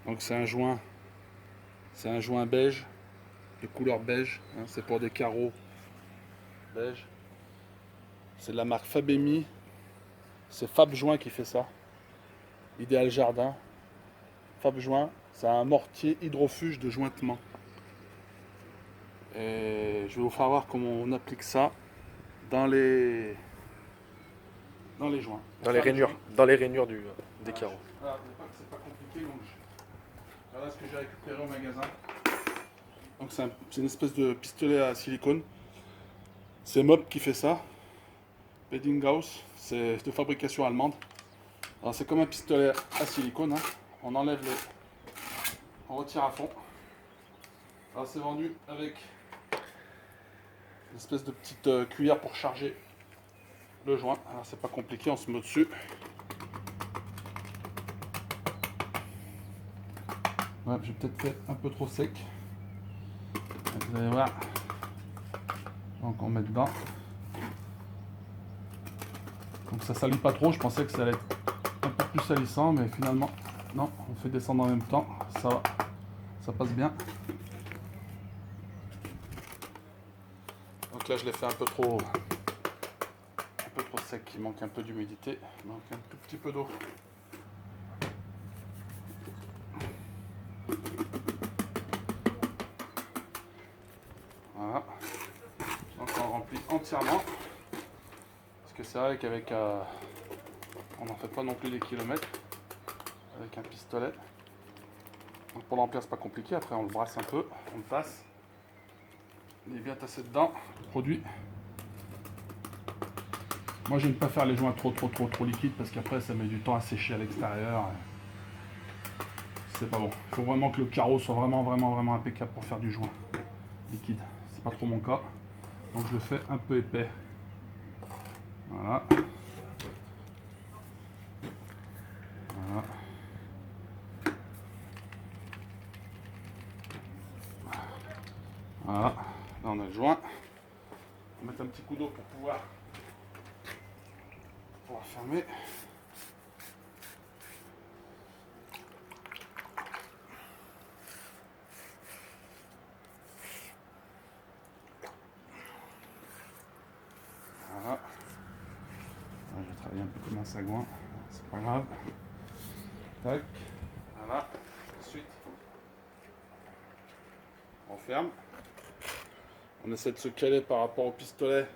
Donc c'est un joint beige, de couleur beige, hein, c'est pour des carreaux beige. C'est de la marque Fabemi, c'est Fab Joint qui fait ça. Idéal Jardin, Fab Joint, c'est un mortier hydrofuge de jointement. Et je vais vous faire voir comment on applique ça dans les joints. Dans les rainures des Voilà, carreaux. voilà, c'est pas compliqué, donc voilà ce que j'ai récupéré au magasin. Donc c'est une espèce de pistolet à silicone. C'est Mob qui fait ça. Beddinghaus, c'est de fabrication allemande. Alors c'est comme un pistolet à silicone, hein. On enlève on retire à fond. Alors c'est vendu avec une espèce de petite cuillère pour charger le joint. Alors c'est pas compliqué, on se met dessus. Ouais, j'ai peut-être fait un peu trop sec. Vous allez voir. Donc on met dedans. Donc ça salit pas trop, je pensais que ça allait être un peu plus salissant, mais finalement, non, on fait descendre en même temps, ça va, ça passe bien. Donc là je l'ai fait un peu trop sec, il manque un peu d'humidité, donc un tout petit peu d'eau. Voilà, donc on remplit entièrement, parce que c'est vrai qu'avec, on n'en fait pas non plus des kilomètres, avec un pistolet. Donc pour l'emplir c'est pas compliqué, après on le brasse un peu, on le passe, il est bien tassé dedans, le produit. Moi j'aime pas faire les joints trop liquides parce qu'après ça met du temps à sécher à l'extérieur. C'est pas bon. Il faut vraiment que le carreau soit vraiment impeccable pour faire du joint liquide. C'est pas trop mon cas. Donc je le fais un peu épais. Voilà. Voilà. Voilà. Là on a le joint. On va mettre un petit coup d'eau pour pouvoir fermer. Voilà. Je vais travailler un peu comme un sagouin, c'est pas grave. Tac. Voilà. Ensuite, on ferme. On essaie de se caler par rapport au pistolet.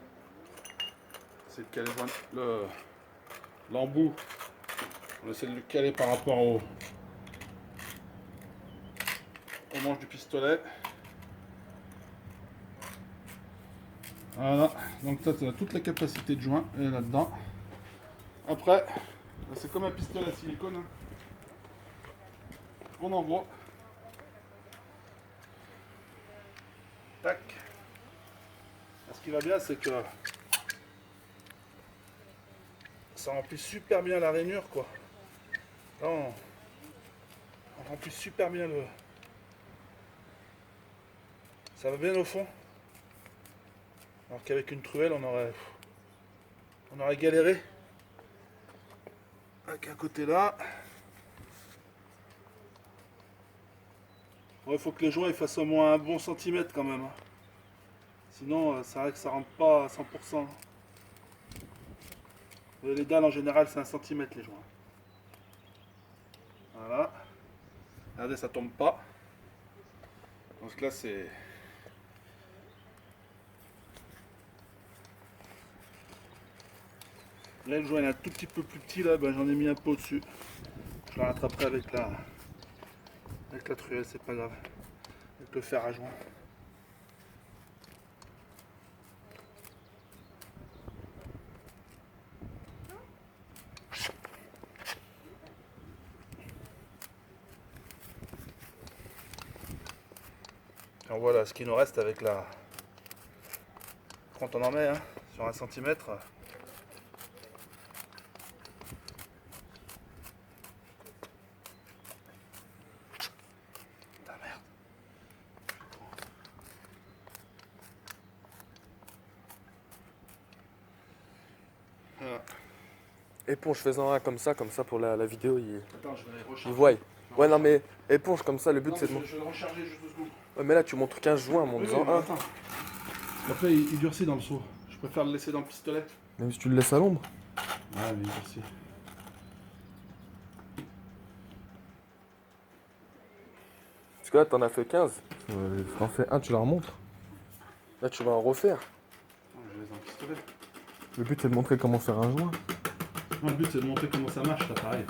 On essaie de caler l'embout. On essaie de le caler par rapport au manche du pistolet. Voilà, donc ça, tu as toute la capacité de joint là-dedans. Après, c'est comme un pistolet à silicone. Hein. On envoie. Tac. Ce qui va bien, c'est que ça remplit super bien la rainure, quoi. Là, on remplit super bien le. Ça va bien au fond. Alors qu'avec une truelle, on aurait galéré. Avec un côté là. Il faut que les joints ils fassent au moins un bon centimètre quand même. Hein. Sinon, c'est vrai que ça rentre pas à 100%. Les dalles en général, c'est 1 centimètre les joints. Voilà. Regardez, ça tombe pas. Donc là, c'est. Là, le joint est un tout petit peu plus petit, là, ben, j'en ai mis un peu au-dessus. Je le rattraperai avec la truelle, c'est pas grave. Avec le fer à joint. Alors voilà ce qui nous reste avec la. Quand on en met hein, sur 1 centimètre. Éponge faisant un comme ça pour la vidéo, Attends, je vais il recharger. voit. Ouais, non, mais éponge comme ça, le but Non, c'est de. je vais le recharger juste 2 secondes. Ouais, mais là, tu montres 15 joints, montre-en un. Attends. Après, il durcit dans le seau. Je préfère le laisser dans le pistolet. Même si tu le laisses à l'ombre. Ouais, mais il durcit. Parce que là, t'en as fait 15. T'en fais un, tu la remontres. Là, tu vas en refaire. Attends, je laisse dans le pistolet. Le but c'est de montrer comment faire un joint. Non, le but c'est de montrer comment ça marche, l'appareil.